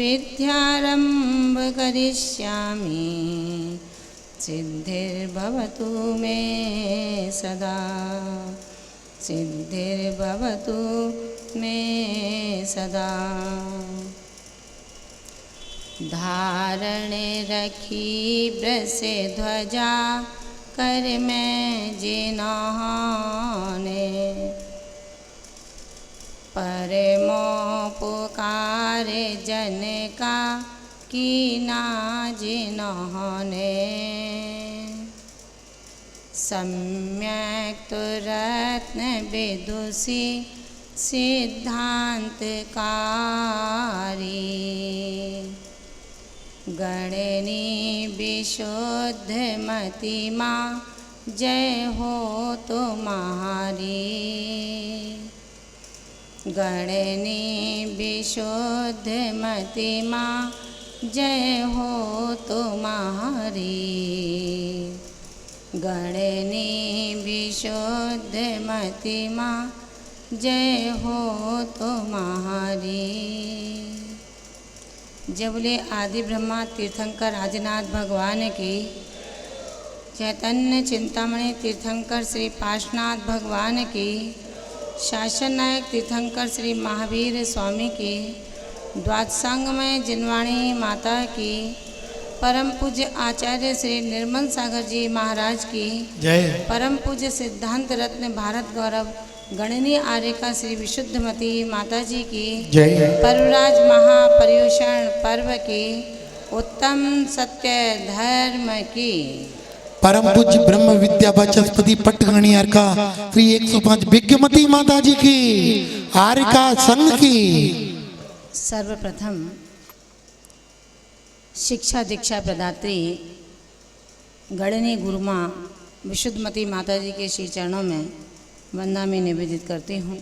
विद्यारंभ करिष्यामि सिद्धिर्भवतु मे सदा सिद्धिर्भवतु मे सदा। धारणे रखी ब्रसे ध्वजा कर मैं जिन्हाने परमोपकारे जन का कीना जिन्होंने सम्यक तो रत्न विदुषी सिद्धांतकारी गणनी विशुद्ध मतिमा जय हो तुम्हारी गणनी विशुद्ध मतिमा जय हो तुम्हारी गणनी विशुद्ध मतिमा जय हो तुम्हारी। जय बोले आदि ब्रह्मा तीर्थंकर आदिनाथ भगवान की। चैतन्य चिंतामणि तीर्थंकर श्री पार्श्वनाथ भगवान की। शासन नायक तीर्थंकर श्री महावीर स्वामी की। द्वादशांग में जिनवाणी माता की। परम पूज्य आचार्य श्री निर्मल सागर जी महाराज की जय। परम पूज्य सिद्धांत रत्न भारत गौरव गणनीय आर्यका श्री विशुद्धमती माता जी की जय। पर्वराज महापर्युषण पर्व की। उत्तम सत्य धर्म की। परम पूज्य ब्रह्म विद्या वाचस्पति पट्टगणी अर्का श्री 105 विज्ञमती माता जी की आर्यका संघ की। सर्वप्रथम शिक्षा दीक्षा प्रदात्री गणनीय गुरुमा विशुद्धमती माता जी के श्री चरणों में वंदना में निवेदित करती हूँ।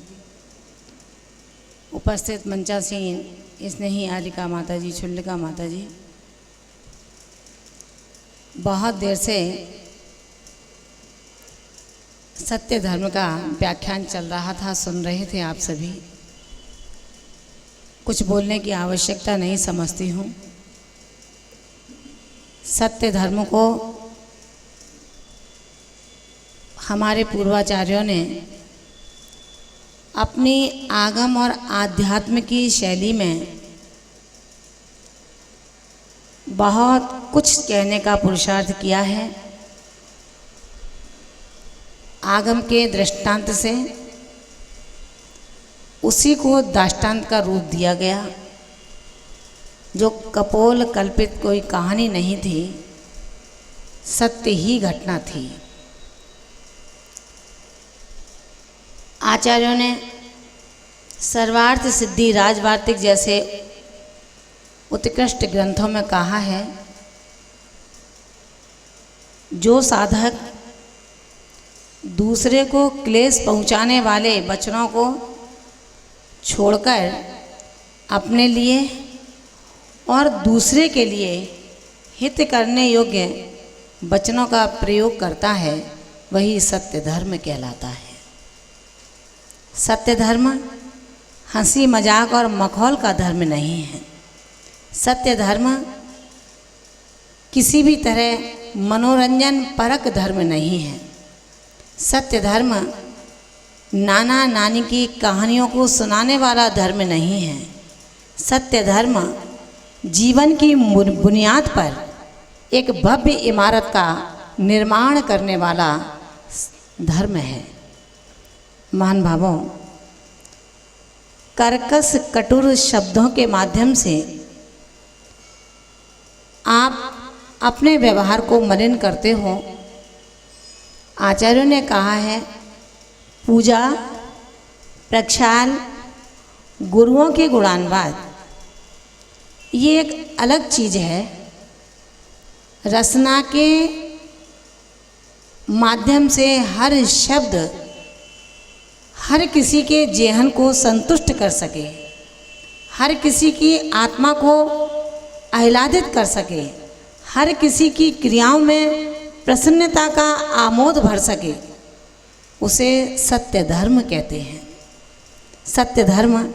उपस्थित मंचासीन स्नेही आर्यका माता जी, छुल्लिका माता जी, बहुत देर से सत्य धर्म का व्याख्यान चल रहा था, सुन रहे थे आप सभी। कुछ बोलने की आवश्यकता नहीं समझती हूँ। सत्य धर्म को हमारे पूर्वाचार्यों ने अपनी आगम और आध्यात्म की शैली में बहुत कुछ कहने का पुरुषार्थ किया है। आगम के दृष्टांत से उसी को दाष्टांत का रूप दिया गया, जो कपोल कल्पित कोई कहानी नहीं थी, सत्य ही घटना थी। आचार्यों ने सर्वार्थ सिद्धि राजवार्तिक जैसे उत्कृष्ट ग्रंथों में कहा है, जो साधक दूसरे को क्लेश पहुंचाने वाले वचनों को छोड़कर अपने लिए और दूसरे के लिए हित करने योग्य वचनों का प्रयोग करता है, वही सत्य धर्म कहलाता है। सत्य धर्म हंसी मजाक और मखौल का धर्म नहीं है। सत्य धर्म किसी भी तरह मनोरंजन परक धर्म नहीं है। सत्य धर्म नाना नानी की कहानियों को सुनाने वाला धर्म नहीं है। सत्य धर्म जीवन की बुनियाद पर एक भव्य इमारत का निर्माण करने वाला धर्म है। महान भावों, कर्कश कटुर शब्दों के माध्यम से आप अपने व्यवहार को मलिन करते हो। आचार्यों ने कहा है, पूजा, प्रक्षाल, गुरुओं के गुणानुवाद ये एक अलग चीज़ है। रसना के माध्यम से हर शब्द हर किसी के जेहन को संतुष्ट कर सके, हर किसी की आत्मा को आह्लादित कर सके, हर किसी की क्रियाओं में प्रसन्नता का आमोद भर सके, उसे सत्य धर्म कहते हैं। सत्य धर्म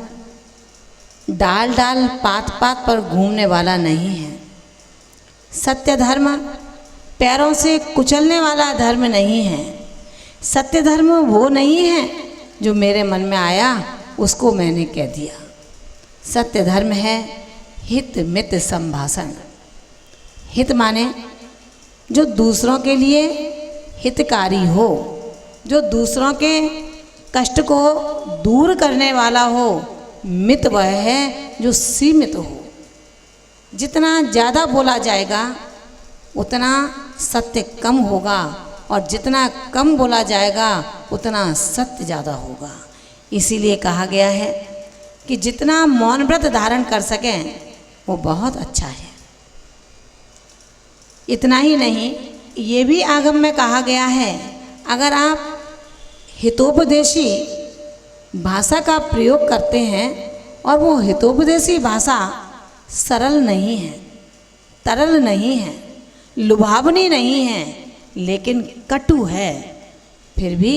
डाल डाल पात पात पर घूमने वाला नहीं है। सत्य धर्म पैरों से कुचलने वाला धर्म नहीं है। सत्य धर्म वो नहीं है जो मेरे मन में आया उसको मैंने कह दिया। सत्य धर्म है हित मित संभाषण। हित माने जो दूसरों के लिए हितकारी हो, जो दूसरों के कष्ट को दूर करने वाला हो। मित वह है जो सीमित हो। जितना ज़्यादा बोला जाएगा उतना सत्य कम होगा, और जितना कम बोला जाएगा उतना सत्य ज़्यादा होगा। इसीलिए कहा गया है कि जितना मौन व्रत धारण कर सकें वो बहुत अच्छा है। इतना ही नहीं, ये भी आगम में कहा गया है, अगर आप हितोपदेशी भाषा का प्रयोग करते हैं और वो हितोपदेशी भाषा सरल नहीं है, तरल नहीं है, लुभावनी नहीं है, लेकिन कटु है, फिर भी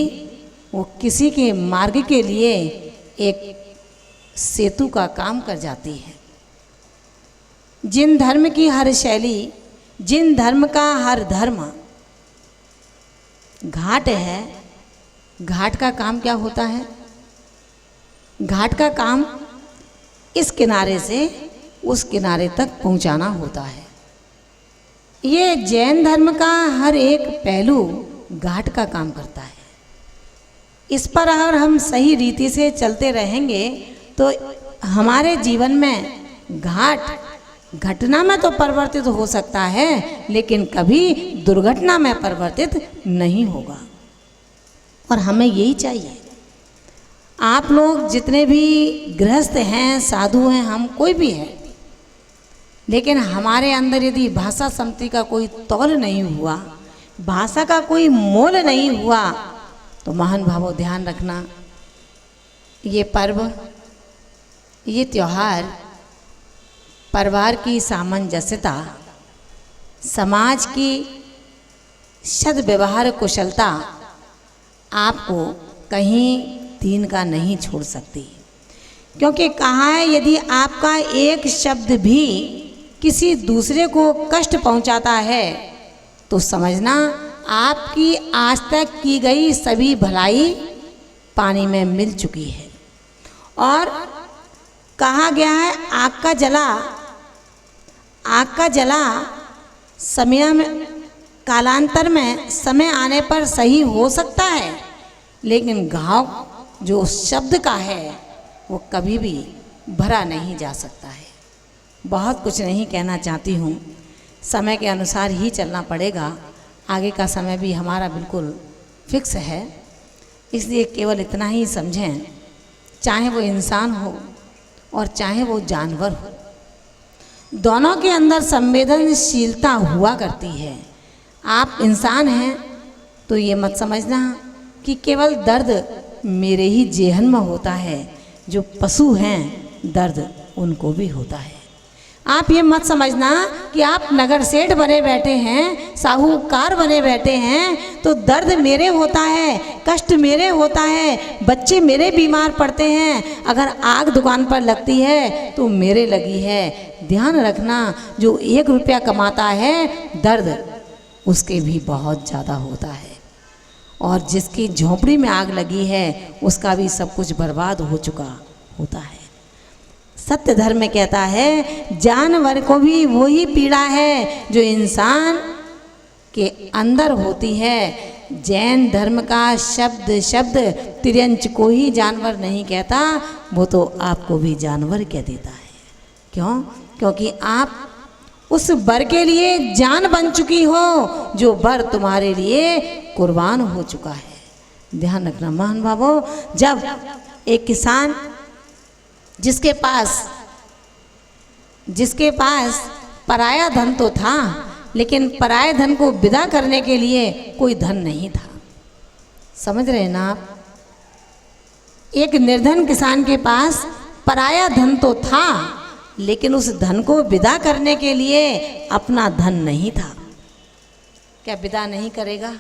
वो किसी के मार्ग के लिए एक सेतु का काम कर जाती है। जिन धर्म की हर शैली, जिन धर्म का हर धर्म घाट है, घाट का काम क्या होता है? घाट का काम इस किनारे से उस किनारे तक पहुंचाना होता है। ये जैन धर्म का हर एक पहलू घाट का काम करता है। इस पर अगर हम सही रीति से चलते रहेंगे तो हमारे जीवन में घाट घटना में तो परिवर्तित हो सकता है, लेकिन कभी दुर्घटना में परिवर्तित नहीं होगा। और हमें यही चाहिए। आप लोग जितने भी गृहस्थ हैं, साधु हैं, हम कोई भी है, लेकिन हमारे अंदर यदि भाषा सम्मति का कोई तौल नहीं हुआ, भाषा का कोई मोल नहीं हुआ, तो महान भावों ध्यान रखना, ये पर्व, ये त्यौहार परिवार की सामंजस्यता, समाज की सद्व्यवहार कुशलता आपको कहीं दीन का नहीं छोड़ सकती। क्योंकि कहा है यदि आपका एक शब्द भी किसी दूसरे को कष्ट पहुंचाता है तो समझना आपकी आज तक की गई सभी भलाई पानी में मिल चुकी है। और कहा गया है आग का जला समय में, कालांतर में समय आने पर सही हो सकता है, लेकिन घाव जो शब्द का है वो कभी भी भरा नहीं जा सकता है। बहुत कुछ नहीं कहना चाहती हूँ, समय के अनुसार ही चलना पड़ेगा। आगे का समय भी हमारा बिल्कुल फिक्स है, इसलिए केवल इतना ही समझें, चाहे वो इंसान हो और चाहे वो जानवर हो, दोनों के अंदर संवेदनशीलता हुआ करती है। आप इंसान हैं तो ये मत समझना कि केवल दर्द मेरे ही जेहन में होता है, जो पशु हैं दर्द उनको भी होता है। आप ये मत समझना कि आप नगर सेठ बने बैठे हैं, साहूकार बने बैठे हैं तो दर्द मेरे होता है, कष्ट मेरे होता है, बच्चे मेरे बीमार पड़ते हैं, अगर आग दुकान पर लगती है तो मेरे लगी है। ध्यान रखना, जो 1 रुपया कमाता है दर्द उसके भी बहुत ज़्यादा होता है, और जिसकी झोंपड़ी में आग लगी है उसका भी सब कुछ बर्बाद हो चुका होता है। सत्य धर्म में कहता है जानवर को भी वही पीड़ा है जो इंसान के अंदर होती है। जैन धर्म का शब्द तिर्यंच को ही जानवर नहीं कहता, वो तो आपको भी जानवर कह देता है। क्यों? क्योंकि आप उस बर के लिए जान बन चुकी हो, जो बर तुम्हारे लिए कुर्बान हो चुका है। ध्यान रखना महान भावों, जब एक किसान जिसके पास पराया धन तो था, लेकिन पराये धन को विदा करने के लिए कोई धन नहीं था। समझ रहे हैं ना आप? एक निर्धन किसान के पास पराया धन तो था, लेकिन उस धन को विदा करने के लिए अपना धन नहीं था। क्या विदा नहीं करेगा?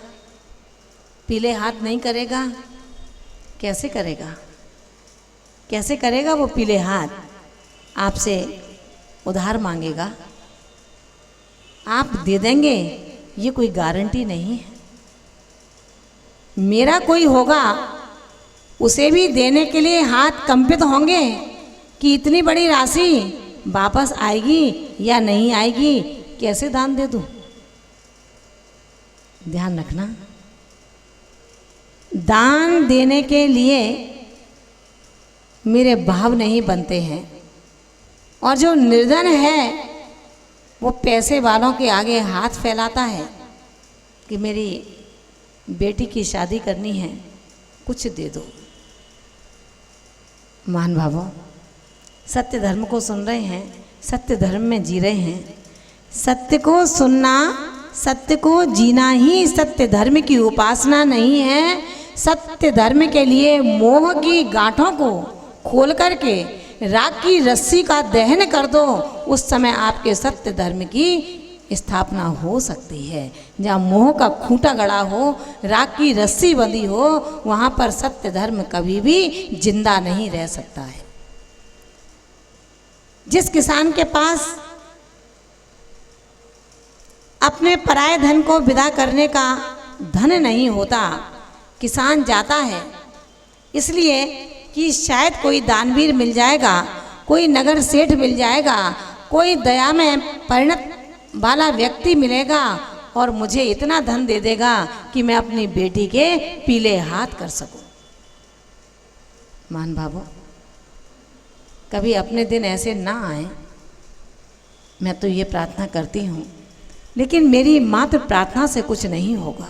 पीले हाथ नहीं करेगा? कैसे करेगा? कैसे करेगा वो पीले हाथ? आपसे उधार मांगेगा, आप दे देंगे ये कोई गारंटी नहीं है। मेरा कोई होगा, उसे भी देने के लिए हाथ कंपित होंगे कि इतनी बड़ी राशि वापस आएगी या नहीं आएगी, कैसे दान दे दूं। ध्यान रखना, दान देने के लिए मेरे भाव नहीं बनते हैं, और जो निर्धन है वो पैसे वालों के आगे हाथ फैलाता है कि मेरी बेटी की शादी करनी है, कुछ दे दो। महान भावों, सत्य धर्म को सुन रहे हैं, सत्य धर्म में जी रहे हैं। सत्य को सुनना, सत्य को जीना ही सत्य धर्म की उपासना नहीं है। सत्य धर्म के लिए मोह की गांठों को खोल करके राग की रस्सी का दहन कर दो, उस समय आपके सत्य धर्म की स्थापना हो सकती है। जहाँ मोह का खूंटा गड़ा हो, राग की रस्सी बंधी हो, वहाँ पर सत्य धर्म कभी भी जिंदा नहीं रह सकता है। जिस किसान के पास अपने पराये धन को विदा करने का धन नहीं होता, किसान जाता है इसलिए कि शायद कोई दानवीर मिल जाएगा, कोई नगर सेठ मिल जाएगा, कोई दया में परिणत वाला व्यक्ति मिलेगा और मुझे इतना धन दे देगा कि मैं अपनी बेटी के पीले हाथ कर सकूं। मान भावो, कभी अपने दिन ऐसे ना आए, मैं तो ये प्रार्थना करती हूँ, लेकिन मेरी मात्र प्रार्थना से कुछ नहीं होगा।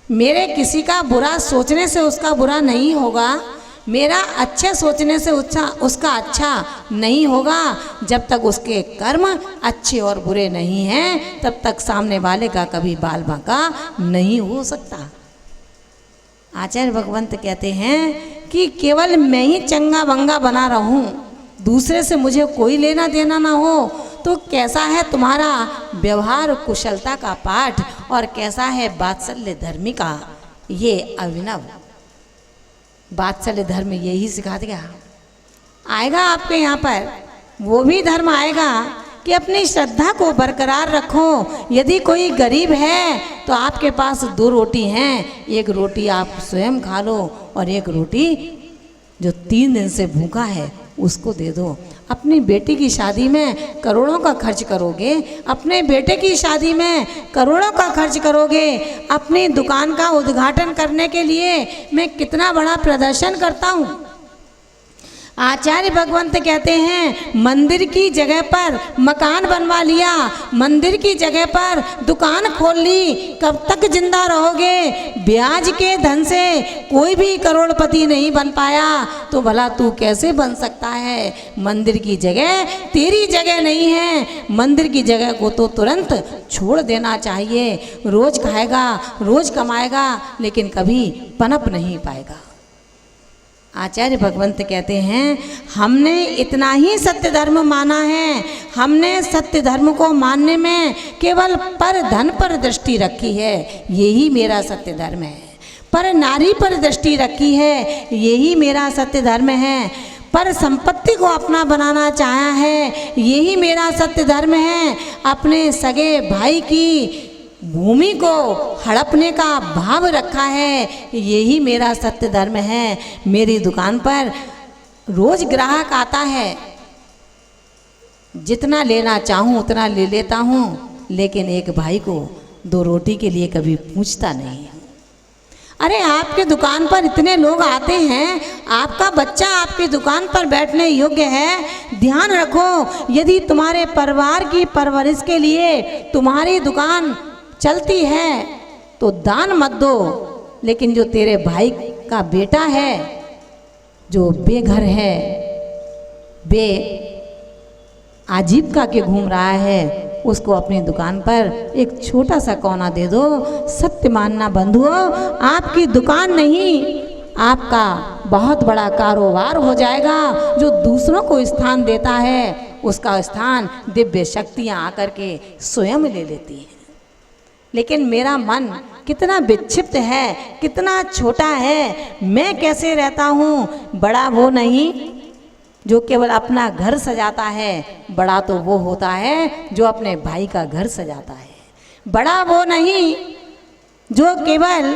मेरे किसी का बुरा सोचने से उसका बुरा नहीं होगा, मेरा अच्छे सोचने से उसका अच्छा नहीं होगा। जब तक उसके कर्म अच्छे और बुरे नहीं हैं, तब तक सामने वाले का कभी बाल बांका नहीं हो सकता। आचार्य भगवंत कहते हैं कि केवल मैं ही चंगा बंगा बना रहूं, दूसरे से मुझे कोई लेना देना ना हो, तो कैसा है तुम्हारा व्यवहार कुशलता का पाठ, और कैसा है वात्सल्य धर्मी का ये अभिनव। वात्सल्य धर्म यही सिखा देगा। आएगा आपके यहाँ पर वो भी धर्म आएगा कि अपनी श्रद्धा को बरकरार रखो। यदि कोई गरीब है तो आपके पास 2 रोटी हैं, एक रोटी आप स्वयं खा लो और एक रोटी जो 3 दिन से भूखा है उसको दे दो। अपनी बेटी की शादी में करोड़ों का खर्च करोगे, अपने बेटे की शादी में करोड़ों का खर्च करोगे, अपनी दुकान का उद्घाटन करने के लिए मैं कितना बड़ा प्रदर्शन करता हूँ। आचार्य भगवंत कहते हैं मंदिर की जगह पर मकान बनवा लिया, मंदिर की जगह पर दुकान खोल ली, कब तक जिंदा रहोगे? ब्याज के धन से कोई भी करोड़पति नहीं बन पाया, तो भला तू कैसे बन सकता है? मंदिर की जगह तेरी जगह नहीं है, मंदिर की जगह को तो तुरंत छोड़ देना चाहिए। रोज खाएगा, रोज कमाएगा, लेकिन कभी पनप नहीं पाएगा। आचार्य भगवंत कहते हैं हमने इतना ही सत्य धर्म माना है, हमने सत्य धर्म को मानने में केवल पर धन पर दृष्टि रखी है, यही मेरा सत्य धर्म है। पर नारी पर दृष्टि रखी है, यही मेरा सत्य धर्म है। पर संपत्ति को अपना बनाना चाहा है, यही मेरा सत्य धर्म है। अपने सगे भाई की भूमि को हड़पने का भाव रखा है, यही मेरा सत्य धर्म है। मेरी दुकान पर रोज ग्राहक आता है, जितना लेना चाहूँ उतना ले लेता हूँ, लेकिन एक भाई को 2 रोटी के लिए कभी पूछता नहीं। अरे आपके दुकान पर इतने लोग आते हैं, आपका बच्चा आपकी दुकान पर बैठने योग्य है। ध्यान रखो, यदि तुम्हारे परिवार की परवरिश के लिए तुम्हारी दुकान चलती है तो दान मत दो, लेकिन जो तेरे भाई का बेटा है, जो बेघर है, बे आजीविका के घूम रहा है, उसको अपनी दुकान पर एक छोटा सा कोना दे दो। सत्य मानना बंधुओं, आपकी दुकान नहीं, आपका बहुत बड़ा कारोबार हो जाएगा। जो दूसरों को स्थान देता है, उसका स्थान दिव्य शक्तियाँ आकर के स्वयं ले लेती हैं। लेकिन मेरा मन कितना विक्षिप्त है, कितना छोटा है, मैं कैसे रहता हूँ? बड़ा वो नहीं जो केवल अपना घर सजाता है, बड़ा तो वो होता है जो अपने भाई का घर सजाता है। बड़ा वो नहीं जो केवल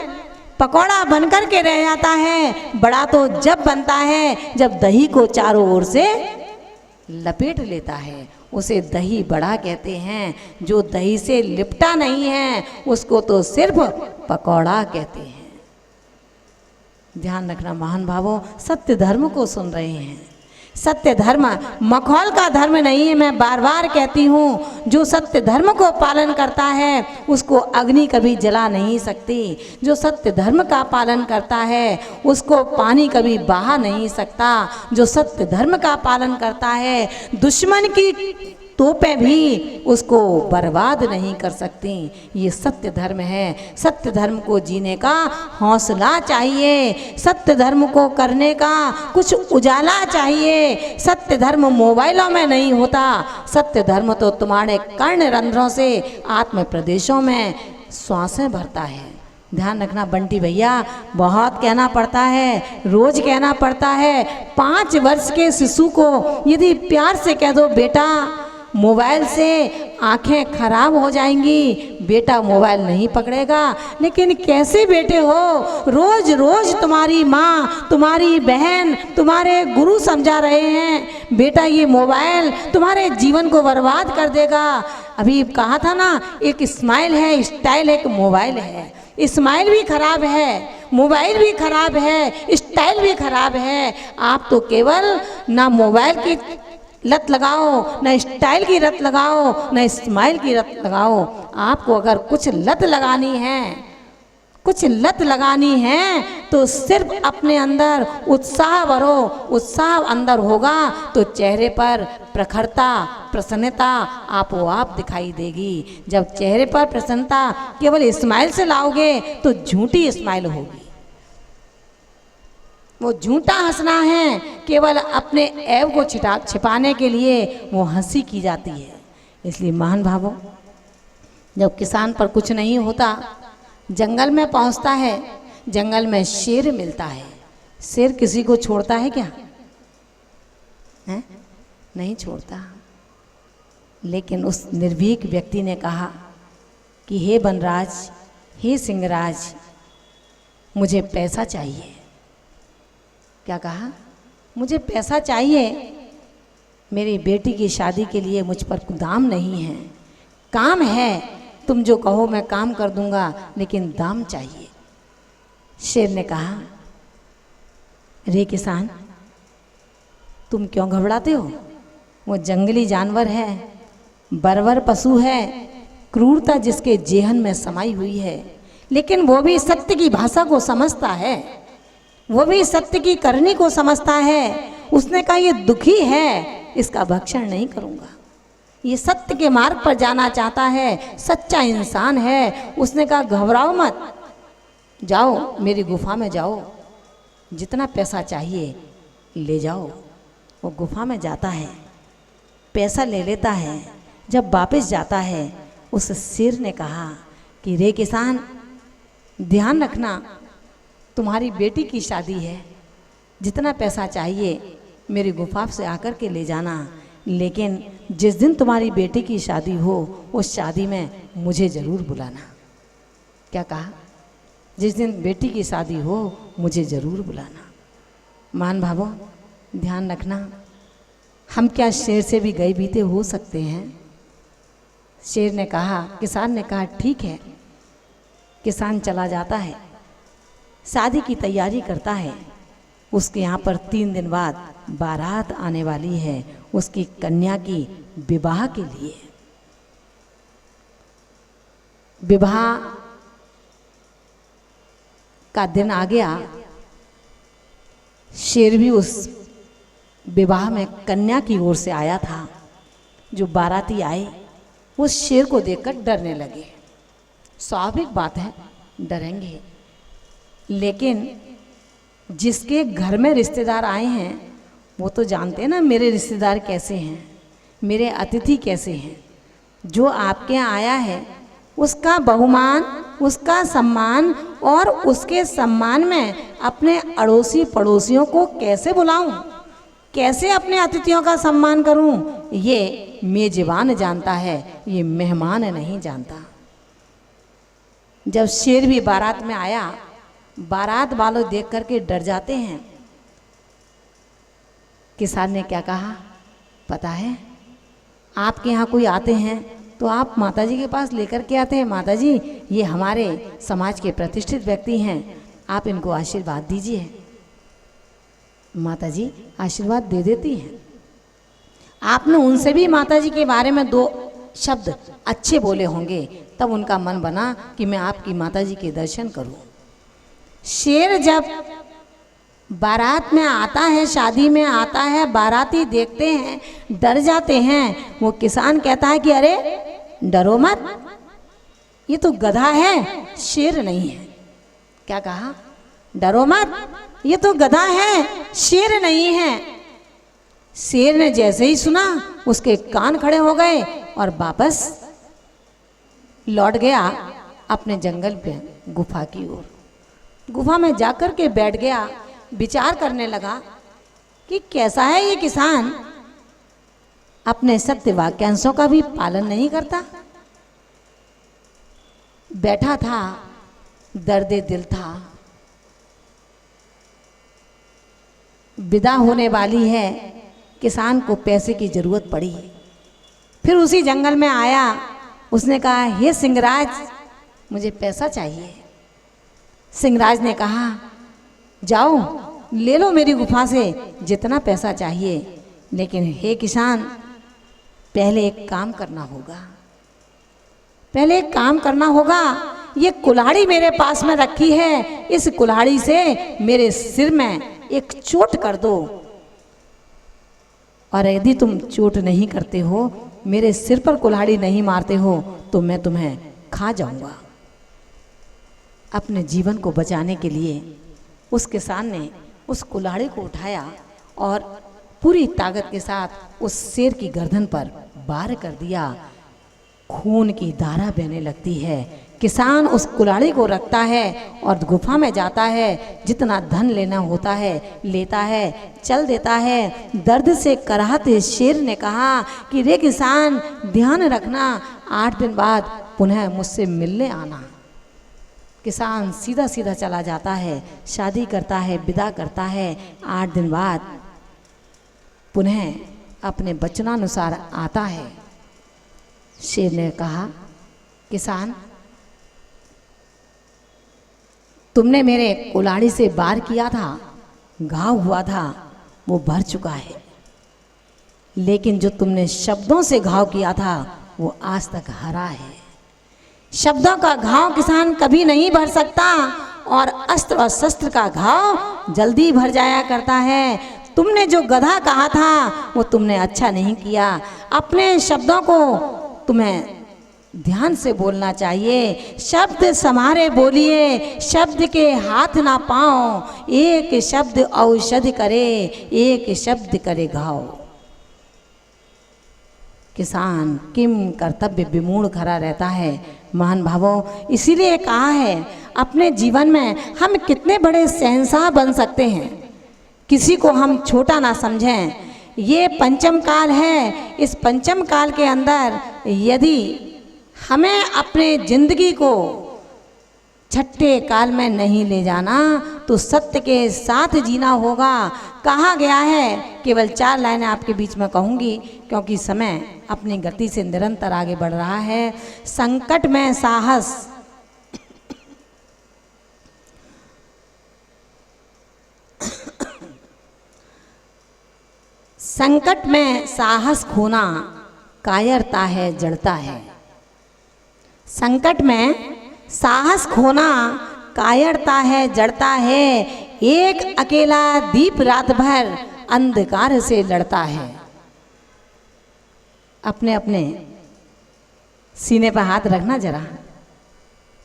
पकौड़ा बनकर के रह जाता है, बड़ा तो जब बनता है जब दही को चारों ओर से लपेट लेता है, उसे दही बड़ा कहते हैं। जो दही से लिपटा नहीं है उसको तो सिर्फ पकौड़ा कहते हैं। ध्यान रखना महान भावों, सत्य धर्म को सुन रहे हैं। सत्य धर्म मखौल का धर्म नहीं है, मैं बार बार कहती हूँ। जो सत्य धर्म को पालन करता है उसको अग्नि कभी जला नहीं सकती। जो सत्य धर्म का पालन करता है उसको पानी कभी बहा नहीं सकता। जो सत्य धर्म का पालन करता है दुश्मन की तोपें भी उसको बर्बाद नहीं कर सकती। ये सत्य धर्म है। सत्य धर्म को जीने का हौसला चाहिए, सत्य धर्म को करने का कुछ उजाला चाहिए। सत्य धर्म मोबाइलों में नहीं होता, सत्य धर्म तो तुम्हारे कर्ण रंध्रों से आत्म प्रदेशों में श्वासें भरता है। ध्यान रखना बंटी भैया, बहुत कहना पड़ता है, रोज कहना पड़ता है। 5 वर्ष के शिशु को यदि प्यार से कह दो बेटा मोबाइल से आंखें खराब हो जाएंगी, बेटा मोबाइल नहीं पकड़ेगा। लेकिन कैसे बेटे हो, रोज रोज तुम्हारी माँ, तुम्हारी बहन, तुम्हारे गुरु समझा रहे हैं बेटा ये मोबाइल तुम्हारे जीवन को बर्बाद कर देगा। अभी कहा था ना, एक स्माइल है, स्टाइल एक मोबाइल है। स्माइल भी खराब है, मोबाइल भी खराब है, स्टाइल भी खराब है। आप तो केवल ना मोबाइल की लत लगाओ, न स्टाइल की लत लगाओ, न स्माइल की लत लगाओ। आपको अगर कुछ लत लगानी है, कुछ लत लगानी है तो सिर्फ अपने अंदर उत्साह भरो। उत्साह अंदर होगा तो चेहरे पर प्रखरता, प्रसन्नता आपो आप दिखाई देगी। जब चेहरे पर प्रसन्नता केवल स्माइल से लाओगे तो झूठी स्माइल होगी। वो झूठा हंसना है, केवल अपने ऐब को छिपाने के लिए वो हंसी की जाती है। इसलिए महान भावों, जब किसान पर कुछ नहीं होता, जंगल में पहुंचता है, जंगल में शेर मिलता है। शेर किसी को छोड़ता है क्या? है? नहीं छोड़ता। लेकिन उस निर्भीक व्यक्ति ने कहा कि हे वनराज, हे सिंहराज, मुझे पैसा चाहिए। क्या कहा? मुझे पैसा चाहिए, मेरी बेटी की शादी के लिए मुझ पर दाम नहीं है। काम है, तुम जो कहो मैं काम कर दूंगा, लेकिन दाम चाहिए। शेर ने कहा, रे किसान, तुम क्यों घबराते हो? वो जंगली जानवर है, बर्बर पशु है, क्रूरता जिसके जेहन में समाई हुई है, लेकिन वो भी सत्य की भाषा को समझता है, वो भी सत्य की करनी को समझता है। उसने कहा ये दुखी है, इसका भक्षण नहीं करूंगा। ये सत्य के मार्ग पर जाना चाहता है, सच्चा इंसान है। उसने कहा घबराओ मत, जाओ मेरी गुफा में जाओ, जितना पैसा चाहिए ले जाओ। वो गुफा में जाता है, पैसा ले लेता है। जब वापस जाता है, उस शेर ने कहा कि रे किसान, ध्यान रखना, तुम्हारी बेटी की शादी है, जितना पैसा चाहिए मेरी गुफा से आकर के ले जाना, लेकिन जिस दिन तुम्हारी बेटी की शादी हो उस शादी में मुझे ज़रूर बुलाना। क्या कहा? जिस दिन बेटी की शादी हो मुझे ज़रूर बुलाना। मान भावों, ध्यान रखना, हम क्या शेर से भी गए बीते हो सकते हैं? शेर ने कहा, किसान ने कहा ठीक है। किसान चला जाता है, शादी की तैयारी करता है। उसके यहाँ पर 3 दिन बाद बारात आने वाली है उसकी कन्या की विवाह के लिए। विवाह का दिन आ गया। शेर भी उस विवाह में कन्या की ओर से आया था। जो बाराती आए उस शेर को देखकर डरने लगे। स्वाभाविक बात है, डरेंगे। लेकिन जिसके घर में रिश्तेदार आए हैं वो तो जानते हैं ना मेरे रिश्तेदार कैसे हैं, मेरे अतिथि कैसे हैं। जो आपके यहाँ आया है उसका बहुमान, उसका सम्मान और उसके सम्मान में अपने अड़ोसी पड़ोसियों को कैसे बुलाऊं, कैसे अपने अतिथियों का सम्मान करूं, ये मेजबान जानता है, ये मेहमान नहीं जानता। जब शेर भी बारात में आया, बारात वालों देख करके डर जाते हैं। किसान ने क्या कहा पता है? आपके यहाँ कोई आते हैं तो आप माताजी के पास लेकर के आते हैं, माताजी ये हमारे समाज के प्रतिष्ठित व्यक्ति हैं, आप इनको आशीर्वाद दीजिए। माताजी आशीर्वाद दे देती हैं। आपने उनसे भी माताजी के बारे में 2 शब्द अच्छे बोले होंगे, तब उनका मन बना कि मैं आपकी माताजी के दर्शन करूं। शेर जब बारात में आता है, शादी में आता है, बाराती देखते हैं, डर जाते हैं। वो किसान कहता है कि अरे डरो मत, ये तो गधा है, शेर नहीं है। क्या कहा? डरो मत, ये तो गधा है, शेर नहीं है। शेर ने जैसे ही सुना, उसके कान खड़े हो गए और वापस लौट गया अपने जंगल पे, गुफा की ओर। गुफा में जाकर के बैठ गया, विचार करने लगा कि कैसा है ये किसान, अपने सत्य वाक्यांशों का भी पालन नहीं करता। बैठा था, दर्दे दिल था, विदा होने वाली है, किसान को पैसे की जरूरत पड़ी। फिर उसी जंगल में आया, उसने कहा हे सिंहराज मुझे पैसा चाहिए। सिंहराज ने कहा जाओ ले लो मेरी गुफा से जितना पैसा चाहिए, लेकिन हे किसान पहले एक काम करना होगा, पहले एक काम करना होगा। ये कुल्हाड़ी मेरे पास में रखी है, इस कुल्हाड़ी से मेरे सिर में एक चोट कर दो, और यदि तुम चोट नहीं करते हो, मेरे सिर पर कुल्हाड़ी नहीं मारते हो, तो मैं तुम्हें खा जाऊंगा। अपने जीवन को बचाने के लिए उस किसान ने उस कुल्हाड़ी को उठाया और पूरी ताकत के साथ उस शेर की गर्दन पर वार कर दिया। खून की धारा बहने लगती है। किसान उस कुल्हाड़ी को रखता है और गुफा में जाता है, जितना धन लेना होता है लेता है, चल देता है। दर्द से कराहते शेर ने कहा कि रे किसान ध्यान रखना, 8 दिन बाद पुनः मुझसे मिलने आना। किसान सीधा सीधा चला जाता है, शादी करता है, विदा करता है। 8 दिन बाद पुनः अपने वचनानुसार आता है। शेर ने कहा किसान तुमने मेरे कुल्हाड़ी से वार किया था, घाव हुआ था, वो भर चुका है, लेकिन जो तुमने शब्दों से घाव किया था वो आज तक हरा है। शब्दों का घाव किसान कभी नहीं भर सकता, और अस्त्र और शस्त्र का घाव जल्दी भर जाया करता है। तुमने जो गधा कहा था वो तुमने अच्छा नहीं किया। अपने शब्दों को तुम्हें ध्यान से बोलना चाहिए। शब्द समारे बोलिए, शब्द के हाथ ना पाओ। एक शब्द औषधि करे, एक शब्द करे घाव। किसान किम कर्तव्य विमूढ़ खड़ा रहता है। महान भावों, इसीलिए कहा है अपने जीवन में हम कितने बड़े शहंशाह बन सकते हैं, किसी को हम छोटा ना समझें। ये पंचम काल है। इस पंचम काल के अंदर यदि हमें अपने जिंदगी को छठे काल में नहीं ले जाना तो सत्य के साथ जीना होगा। कहा गया है, केवल 4 लाइनें आपके बीच में कहूँगी क्योंकि समय अपनी गति से निरंतर आगे बढ़ रहा है। संकट में साहस, संकट में साहस खोना कायरता है, जड़ता है। संकट में साहस खोना कायरता है, जड़ता है। एक अकेला दीप रात भर अंधकार से लड़ता है। अपने अपने सीने पर हाथ रखना जरा।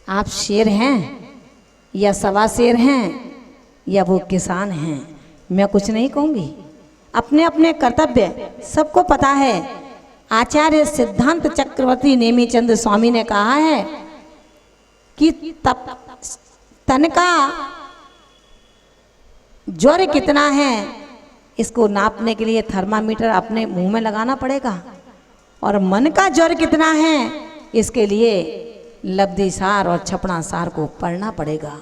आप शेर हैं या सवा शेर हैं या वो किसान हैं, मैं कुछ नहीं कहूँगी। अपने अपने कर्तव्य सबको पता है। आचार्य सिद्धांत चक्रवर्ती नेमीचंद स्वामी ने कहा है कि तन का ज्वर कितना है इसको नापने के लिए थर्मामीटर अपने मुंह में लगाना पड़ेगा। और मन का ज्वर कितना है इसके लिए लब्धि सार और छपड़ा सार को पढ़ना पड़ेगा।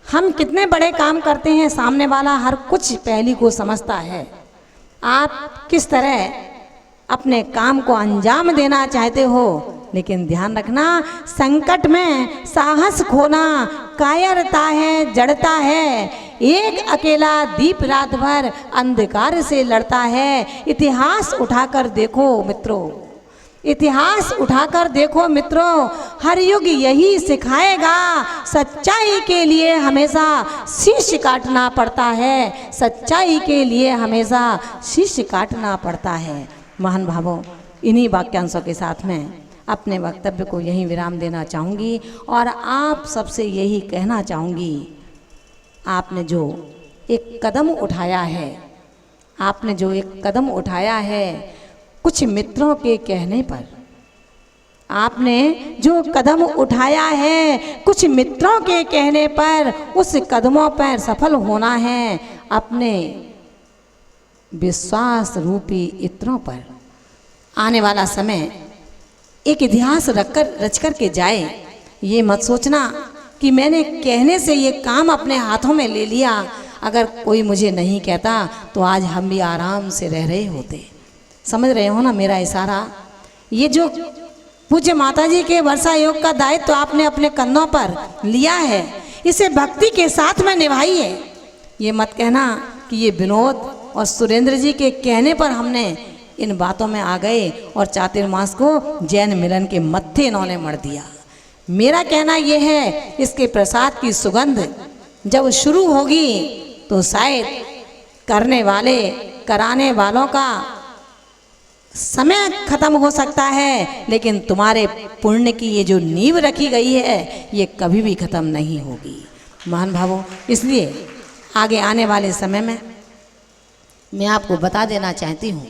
हम कितने बड़े काम करते हैं, सामने वाला हर कुछ पहली को समझता है। आप किस तरह अपने काम को अंजाम देना चाहते हो, लेकिन ध्यान रखना संकट में साहस खोना कायरता है, जड़ता है। एक अकेला दीप रात भर अंधकार से लड़ता है। इतिहास उठाकर देखो मित्रों, इतिहास उठाकर देखो मित्रों, हर युग यही सिखाएगा। सच्चाई के लिए हमेशा शीश काटना पड़ता है, सच्चाई के लिए हमेशा शीश काटना पड़ता है। महान भावों, इन्हीं वाक्यांशों के साथ में अपने वक्तव्य को यहीं विराम देना चाहूँगी और आप सबसे यही कहना चाहूँगी, आपने जो एक कदम उठाया है, आपने जो एक कदम उठाया है कुछ मित्रों के कहने पर, आपने जो कदम उठाया है कुछ मित्रों के कहने पर, उस कदमों पर सफल होना है अपने विश्वास रूपी इत्रों पर। आने वाला समय एक इतिहास रच कर के जाए। ये मत सोचना कि मैंने कहने से ये काम अपने हाथों में ले लिया, अगर कोई मुझे नहीं कहता तो आज हम भी आराम से रह रहे होते। समझ रहे हो ना मेरा इशारा? ये जो पूज्य माता जी के वर्षा योग का दायित्व तो आपने अपने कंधों पर लिया है, इसे भक्ति के साथ में निभाइए। ये मत कहना कि ये विनोद और सुरेंद्र जी के कहने पर हमने इन बातों में आ गए और चातुर्मास को जैन मिलन के मत्थे इन्होंने मर दिया। मेरा कहना यह है, इसके प्रसाद की सुगंध जब शुरू होगी तो शायद करने वाले कराने वालों का समय खत्म हो सकता है, लेकिन तुम्हारे पुण्य की ये जो नींव रखी गई है ये कभी भी खत्म नहीं होगी। महान भावों, इसलिए आगे आने वाले समय में मैं आपको बता देना चाहती हूँ,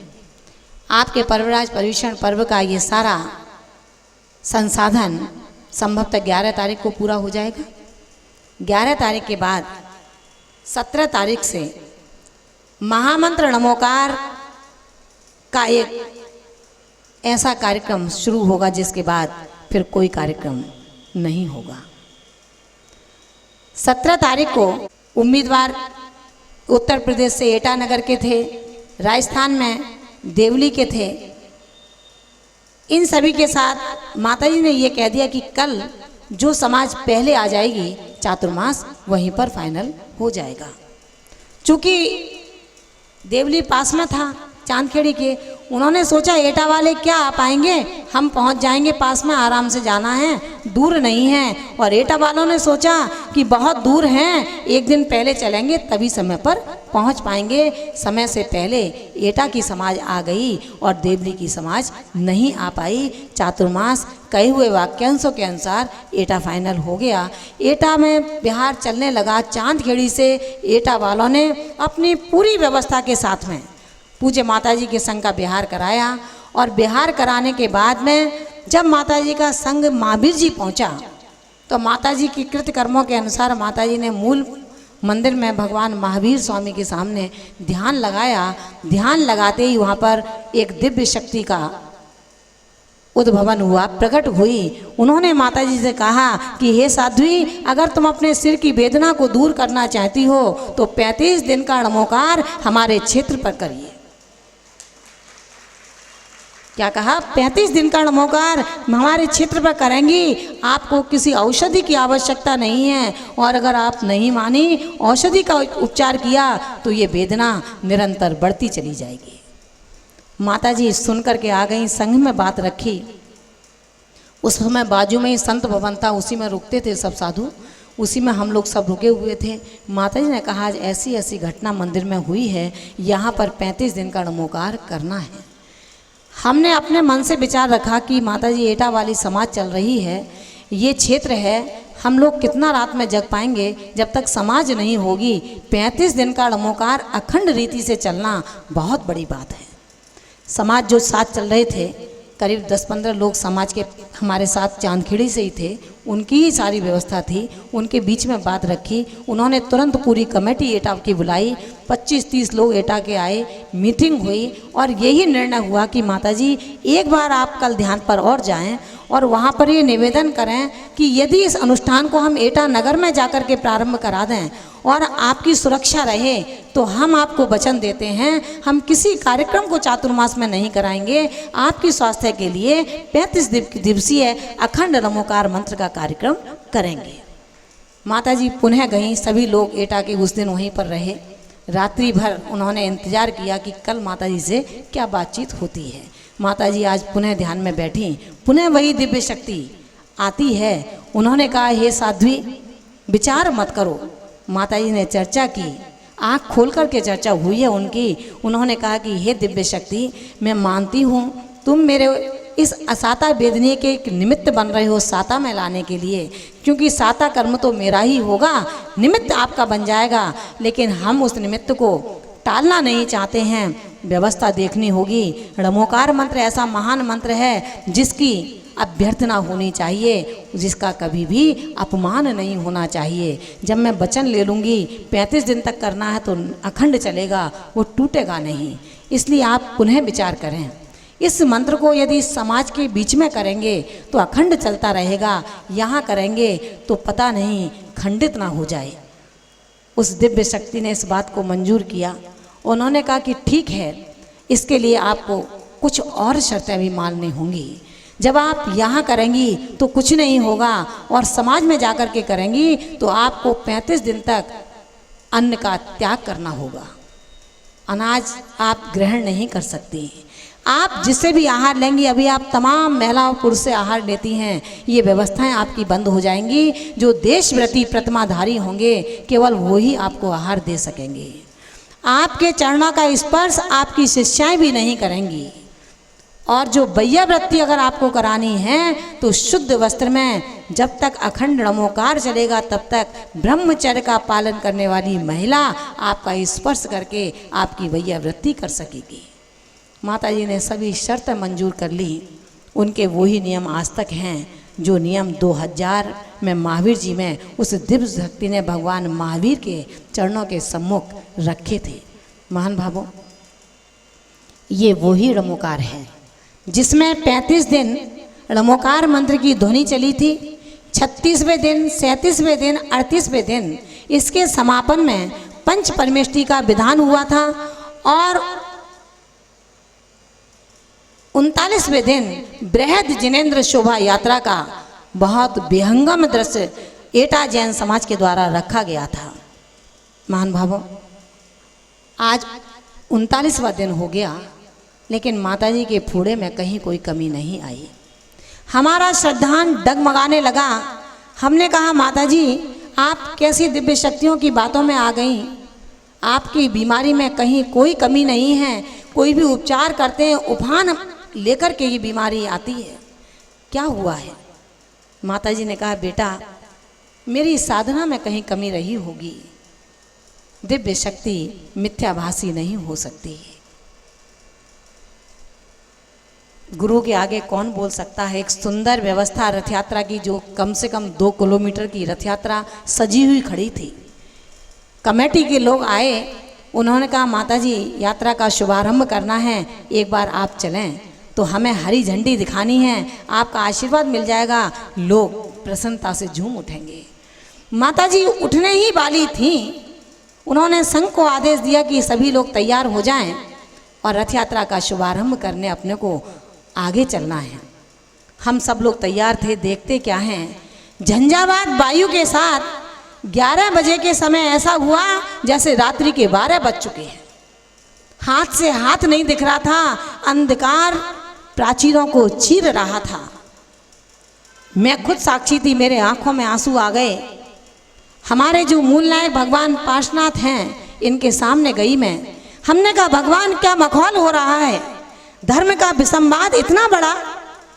आपके पर्वराज पर्यूषण पर्व का ये सारा संसाधन संभवतः 11 तारीख को पूरा हो जाएगा। 11 तारीख के बाद 17 तारीख से महामंत्र नमोकार का एक ऐसा कार्यक्रम शुरू होगा जिसके बाद फिर कोई कार्यक्रम नहीं होगा। 17 तारीख को उम्मीदवार उत्तर प्रदेश से एटा नगर के थे, राजस्थान में देवली के थे। इन सभी के साथ माताजी ने ये कह दिया कि कल जो समाज पहले आ जाएगी चातुर्मास वहीं पर फाइनल हो जाएगा। चूँकि देवली पास में था चांदखेड़ी के, उन्होंने सोचा एटा वाले क्या आ पाएंगे, हम पहुंच जाएंगे, पास में आराम से जाना है, दूर नहीं है। और एटा वालों ने सोचा कि बहुत दूर हैं, एक दिन पहले चलेंगे तभी समय पर पहुंच पाएंगे। समय से पहले एटा की समाज आ गई और देवली की समाज नहीं आ पाई। चातुर्मास कहे हुए वाक्यांशों के अनुसार एटा फाइनल हो गया। एटा में बिहार चलने लगा। चांदखेड़ी से एटा वालों ने अपनी पूरी व्यवस्था के साथ में पूज्य माताजी के संग का बिहार कराया और बिहार कराने के बाद में जब माताजी का संग महावीर जी पहुंचा तो माताजी की कृत कर्मों के अनुसार माताजी ने मूल मंदिर में भगवान महावीर स्वामी के सामने ध्यान लगाया। ध्यान लगाते ही वहाँ पर एक दिव्य शक्ति का उद्भवन हुआ, प्रकट हुई। उन्होंने माताजी से कहा कि हे साध्वी, अगर तुम अपने सिर की वेदना को दूर करना चाहती हो तो 35 दिन का नमोकार हमारे क्षेत्र पर करिए। क्या कहा? 35 दिन का नमोकार हमारे क्षेत्र पर करेंगी, आपको किसी औषधि की आवश्यकता नहीं है। और अगर आप नहीं मानी, औषधि का उपचार किया तो ये वेदना निरंतर बढ़ती चली जाएगी। माताजी सुन कर के आ गई, संघ में बात रखी। उस समय बाजू में ही संत भवन था, उसी में रुकते थे सब साधु, उसी में हम लोग सब रुके हुए थे। माताजी ने कहा आज ऐसी ऐसी घटना मंदिर में हुई है, यहाँ पर 35 दिन का नमोकार करना है। हमने अपने मन से विचार रखा कि माताजी एटा वाली समाज चल रही है, ये क्षेत्र है, हम लोग कितना रात में जग पाएंगे जब तक समाज नहीं होगी। 35 दिन का नमोकार अखंड रीति से चलना बहुत बड़ी बात है। समाज जो साथ चल रहे थे, करीब 10-15 लोग समाज के हमारे साथ चांदखेड़ी से ही थे, उनकी ही सारी व्यवस्था थी, उनके बीच में बात रखी। उन्होंने तुरंत पूरी कमेटी एटा की बुलाई, 25-30 लोग एटा के आए, मीटिंग हुई और यही निर्णय हुआ कि माताजी एक बार आप कल ध्यान पर और जाएं और वहाँ पर ये निवेदन करें कि यदि इस अनुष्ठान को हम एटा नगर में जाकर के प्रारंभ करा दें और आपकी सुरक्षा रहे तो हम आपको वचन देते हैं हम किसी कार्यक्रम को चातुर्मास में नहीं कराएंगे, आपकी स्वास्थ्य के लिए 35 दिवसीय अखंड नमोकार मंत्र का कार्यक्रम करेंगे। माताजी पुनः गईं, सभी लोग एटा के उस दिन वहीं पर रहे। रात्रि भर उन्होंने इंतजार किया कि कल माताजी से क्या बातचीत होती है। माताजी आज पुनः ध्यान में बैठी, पुनः वही दिव्य शक्ति आती है। उन्होंने कहा, हे साध्वी विचार मत करो। माताजी ने चर्चा की, आँख खोल कर के चर्चा हुई है उनकी। उन्होंने कहा कि हे दिव्य शक्ति, मैं मानती हूँ तुम मेरे इस असाता वेदनी के एक निमित्त बन रहे हो साता में लाने के लिए, क्योंकि साता कर्म तो मेरा ही होगा, निमित्त आपका बन जाएगा, लेकिन हम उस निमित्त को टालना नहीं चाहते हैं, व्यवस्था देखनी होगी। णमोकार मंत्र ऐसा महान मंत्र है जिसकी अभ्यर्थना होनी चाहिए, जिसका कभी भी अपमान नहीं होना चाहिए। जब मैं वचन ले लूँगी 35 दिन तक करना है तो अखंड चलेगा, वो टूटेगा नहीं। इसलिए आप पुनः विचार करें, इस मंत्र को यदि समाज के बीच में करेंगे तो अखंड चलता रहेगा, यहाँ करेंगे तो पता नहीं खंडित ना हो जाए। उस दिव्य शक्ति ने इस बात को मंजूर किया। उन्होंने कहा कि ठीक है, इसके लिए आपको कुछ और शर्तें भी माननी होंगी। जब आप यहाँ करेंगी तो कुछ नहीं होगा और समाज में जाकर के करेंगी तो आपको 35 दिन तक अन्न का त्याग करना होगा। अनाज आप ग्रहण नहीं कर सकती। आप जिससे भी आहार लेंगी, अभी आप तमाम महिला और पुरुष से आहार लेती हैं, ये व्यवस्थाएं आपकी बंद हो जाएंगी। जो देशव्रती प्रतिमाधारी होंगे केवल वो ही आपको आहार दे सकेंगे। आपके चरणों का स्पर्श आपकी शिष्याएं भी नहीं करेंगी। और जो वैयावृत्ति अगर आपको करानी है तो शुद्ध वस्त्र में जब तक अखंड नमोकार चलेगा तब तक ब्रह्मचर्य का पालन करने वाली महिला आपका स्पर्श करके आपकी वैयावृत्ति कर सकेगी। माताजी ने सभी शर्त मंजूर कर ली। उनके वही नियम आज तक हैं जो नियम 2000 में महावीर जी में उस दिव्य शक्ति ने भगवान महावीर के चरणों के सम्मुख रखे थे। महान भावों, ये वही णमोकार है जिसमें 35 दिन णमोकार मंत्र की ध्वनि चली थी। 36वें दिन, 37वें दिन, 38वें दिन इसके समापन में पंच परमेष्टि का विधान हुआ था और 39वें दिन बृहद जिनेन्द्र शोभा यात्रा का बहुत विहंगम दृश्य एटा जैन समाज के द्वारा रखा गया था। महान भावों, आज 39वां दिन हो गया, लेकिन माताजी के फूड़े में कहीं कोई कमी नहीं आई। हमारा श्रद्धान डगमगाने लगा। हमने कहा, माताजी आप कैसी दिव्य शक्तियों की बातों में आ गई? आपकी बीमारी में कहीं कोई कमी नहीं है। कोई भी उपचार करते हैं उफान लेकर के ये बीमारी आती है, क्या हुआ है? माताजी ने कहा, बेटा मेरी साधना में कहीं कमी रही होगी। दिव्य शक्ति मिथ्याभासी नहीं हो सकती। गुरु के आगे कौन बोल सकता है? एक सुंदर व्यवस्था रथ यात्रा की, जो कम से कम 2 किलोमीटर की रथ यात्रा सजी हुई खड़ी थी। कमेटी के लोग आए, उन्होंने कहा, माताजी यात्रा का शुभारंभ करना है, एक बार आप चलें तो हमें हरी झंडी दिखानी है, आपका आशीर्वाद मिल जाएगा। लोग प्रसन्नता से झूम उठेंगे। माताजी उठने ही वाली थी, उन्होंने संघ को आदेश दिया कि सभी लोग तैयार हो जाएं और रथ यात्रा का शुभारंभ करने अपने को आगे चलना है। हम सब लोग तैयार थे। देखते क्या हैं, झंझावात वायु के साथ 11 बजे के समय ऐसा हुआ जैसे रात्रि के 12 बज चुके हैं। हाथ से हाथ नहीं दिख रहा था, अंधकार प्राचीरों को चीर रहा था। मैं खुद साक्षी थी, मेरे आंखों में आंसू आ गए। हमारे जो मूल नायक भगवान पार्श्वनाथ हैं, इनके सामने गई मैं। हमने कहा, भगवान क्या मखौल हो रहा है? धर्म का विसंवाद इतना बड़ा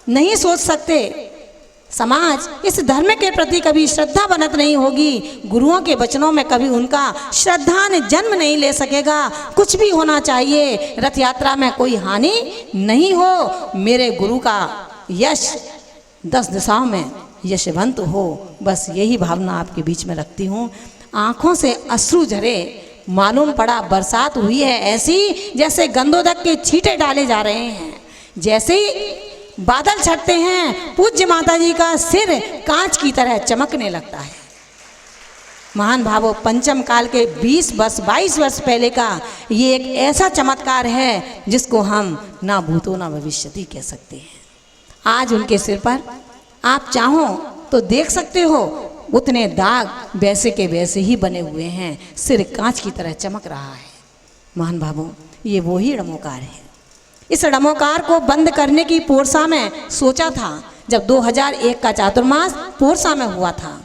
नहीं सोच सकते। समाज इस धर्म के प्रति कभी श्रद्धा बनत नहीं होगी। गुरुओं के वचनों में कभी उनका श्रद्धा ने जन्म नहीं ले सकेगा। कुछ भी होना चाहिए, रथ यात्रा में कोई हानि नहीं हो। मेरे गुरु का यश 10 दिशाओं में यशवंत हो। बस यही भावना आपके बीच में रखती हूँ। आँखों से अश्रु झरे, मालूम पड़ा बरसात हुई है ऐसी जैसे गंधोदक के छींटे डाले जा रहे हैं। जैसे ही बादल छटते हैं पूज्य माता जी का सिर कांच की तरह चमकने लगता है। महान भावों, पंचम काल के 22 वर्ष पहले का ये एक ऐसा चमत्कार है जिसको हम ना भूतो ना भविष्यति कह सकते हैं। आज उनके सिर पर आप चाहो तो देख सकते हो, उतने दाग वैसे के वैसे ही बने हुए हैं, सिर कांच की तरह चमक रहा है। महान भावों, ये वही ड़मोकार है। इस ड़मोकार को बंद करने की पोरसा में सोचा था जब 2001 का चातुर्मास पोरसा में हुआ था।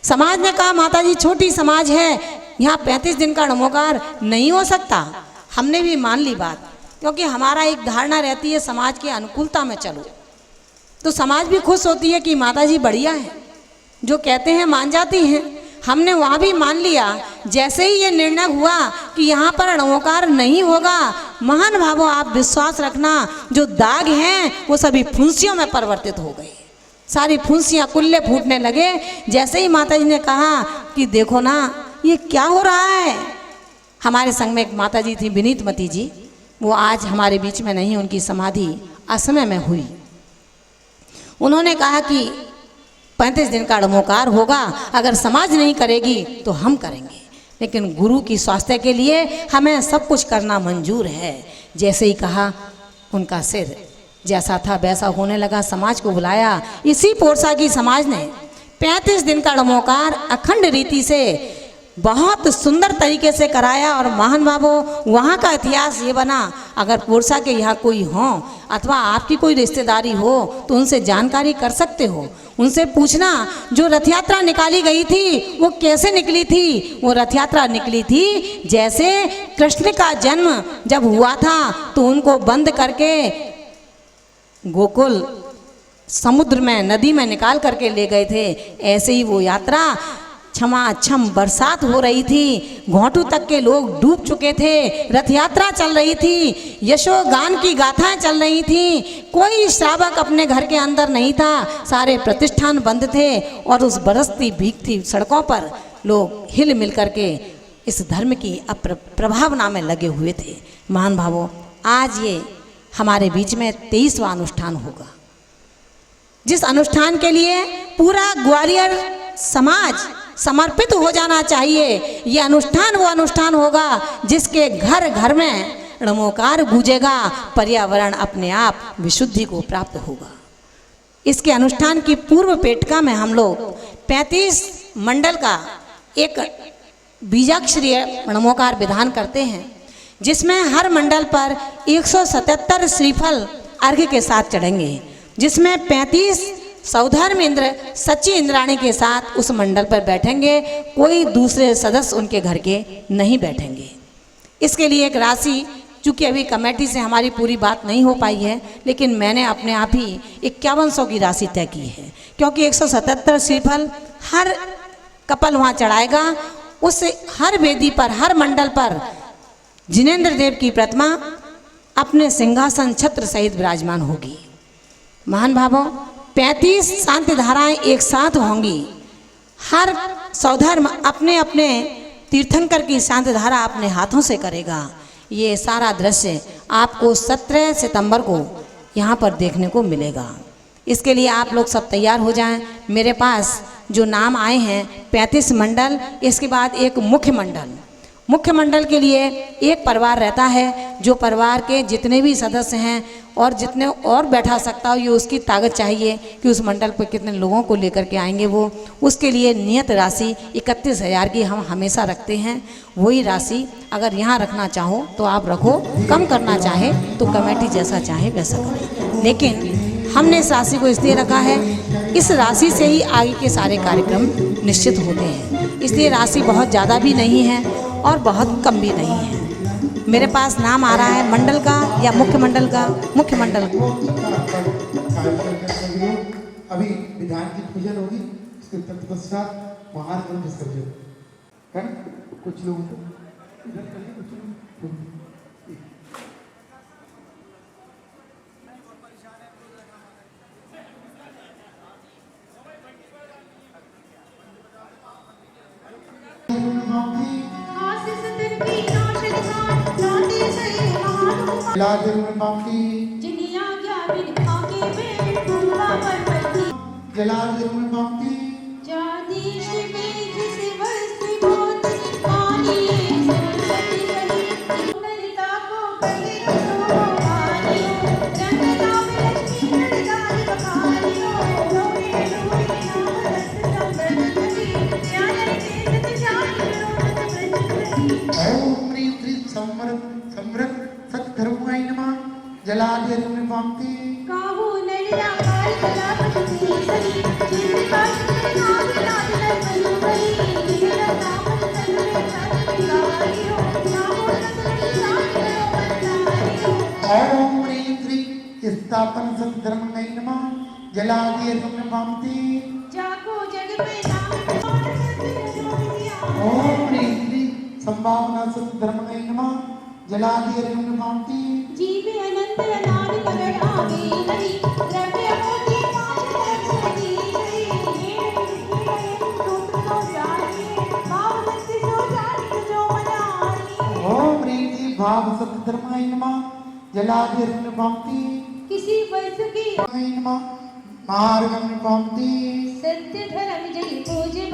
समाज ने कहा माता जी छोटी समाज है, यहाँ 35 दिन का ड़मोकार नहीं हो सकता। हमने भी मान ली बात, क्योंकि हमारा एक धारणा रहती है समाज की अनुकूलता में चलो, तो समाज भी खुश होती है कि माता जी बढ़िया है, जो कहते हैं मान जाती हैं। हमने वहाँ भी मान लिया। जैसे ही ये निर्णय हुआ कि यहाँ पर ड़मोकार नहीं होगा, महान भावों आप विश्वास रखना, जो दाग हैं वो सभी फुंसियों में परिवर्तित हो गए। सारी फुंसियाँ कुल्ले फूटने लगे। जैसे ही माता जी ने कहा कि देखो ना ये क्या हो रहा है। हमारे संग में एक माता जी थी विनीतमती जी, वो आज हमारे बीच में नहीं, उनकी समाधि असमय में हुई। उन्होंने कहा कि 35 दिन का ड़मोकार होगा, अगर समाज नहीं करेगी तो हम करेंगे, लेकिन गुरु की स्वास्थ्य के लिए हमें सब कुछ करना मंजूर है। जैसे ही कहा उनका सिर जैसा था वैसा होने लगा। समाज को बुलाया। इसी पोरसा की समाज ने 35 दिन का ड़मोकार अखंड रीति से बहुत सुंदर तरीके से कराया। और महान भावों, वहाँ का इतिहास ये बना, अगर पोरसा के यहाँ कोई हो अथवा आपकी कोई रिश्तेदारी हो तो उनसे जानकारी कर सकते हो। उनसे पूछना जो रथ यात्रा निकाली गई थी वो कैसे निकली थी। वो रथ यात्रा निकली थी जैसे कृष्ण का जन्म जब हुआ था तो उनको बंद करके गोकुल समुद्र में, नदी में निकाल करके ले गए थे। ऐसे ही वो यात्रा छमाछम बरसात हो रही थी, घोंटू तक के लोग डूब चुके थे, रथ यात्रा चल रही थी, यशोगान की गाथाएं चल रही थी, कोई श्रावक अपने घर के अंदर नहीं था, सारे प्रतिष्ठान बंद थे और उस बरसती भीगती सड़कों पर लोग हिल मिल करके इस धर्म की प्रभावना में लगे हुए थे। महान भावों, आज ये हमारे बीच में 23वां अनुष्ठान होगा, जिस अनुष्ठान के लिए पूरा ग्वालियर समाज समर्पित हो जाना चाहिए। ये अनुष्ठान वो अनुष्ठान होगा जिसके घर घर में ड़मोकार गूंजेगा, पर्यावरण अपने आप विशुद्धि को प्राप्त होगा। इसके अनुष्ठान की पूर्व पेटिका में हम लोग 35 मंडल का एक बीजाक्षरीय ड़मोकार विधान करते हैं, जिसमें हर मंडल पर 177 श्रीफल अर्घ्य के साथ चढ़ेंगे, जिसमें 35 सौधर्म इंद्र सच्ची इंद्राणी के साथ उस मंडल पर बैठेंगे। कोई दूसरे सदस्य उनके घर के नहीं बैठेंगे। इसके लिए एक राशि, चूँकि अभी कमेटी से हमारी पूरी बात नहीं हो पाई है, लेकिन मैंने अपने आप ही 5100 की राशि तय की है, क्योंकि 177 श्रीफल हर कपल वहाँ चढ़ाएगा। उस हर वेदी पर, हर मंडल पर जिनेंद्र देव की प्रतिमा अपने सिंहासन छत्र सहित विराजमान होगी। महान भावों, 35 शांति धाराएं एक साथ होंगी। हर सौधर्म अपने अपने तीर्थंकर की शांति धारा अपने हाथों से करेगा। ये सारा दृश्य आपको 17 सितंबर को यहाँ पर देखने को मिलेगा। इसके लिए आप लोग सब तैयार हो जाएं। मेरे पास जो नाम आए हैं 35 मंडल, इसके बाद एक मुख्य मंडल। मुख्य मंडल के लिए एक परिवार रहता है, जो परिवार के जितने भी सदस्य हैं और जितने और बैठा सकता हो, ये उसकी ताकत चाहिए कि उस मंडल पर कितने लोगों को लेकर के आएंगे वो। उसके लिए नियत राशि 31,000 की हम हमेशा रखते हैं। वही राशि अगर यहाँ रखना चाहो तो आप रखो, कम करना चाहे तो कमेटी जैसा चाहे वैसा करे, लेकिन हमने इस राशि को इसलिए रखा है, इस राशि से ही आगे के सारे कार्यक्रम निश्चित होते हैं। इसलिए राशि बहुत ज़्यादा भी नहीं है और बहुत कम भी नहीं है। मेरे पास नाम आ रहा है मंडल का या मुख्य मंडल का। मुख्य मंडल अभी विधान की पूजन होगी, उसके तत्पश्चात महान विसर्जन है। कुछ लोग स्थापन सतधर्म नमः जलादि पामती ओम ह्रीं श्री संभावना सतधर्म नमः जलादि पामती जीवे अनंत अनादि लगड़ आवे हरि द्रव्य मोती पांच लक्षणी हरि सूत्र सो जानिए भाव शक्ति सो जानिए जो मनानी ओम ह्रीं श्री भाव सतधर्म नमः जलादि पामती किसी वस्तु की नमः मार्गम पामती सत्य धर्म जग पूजे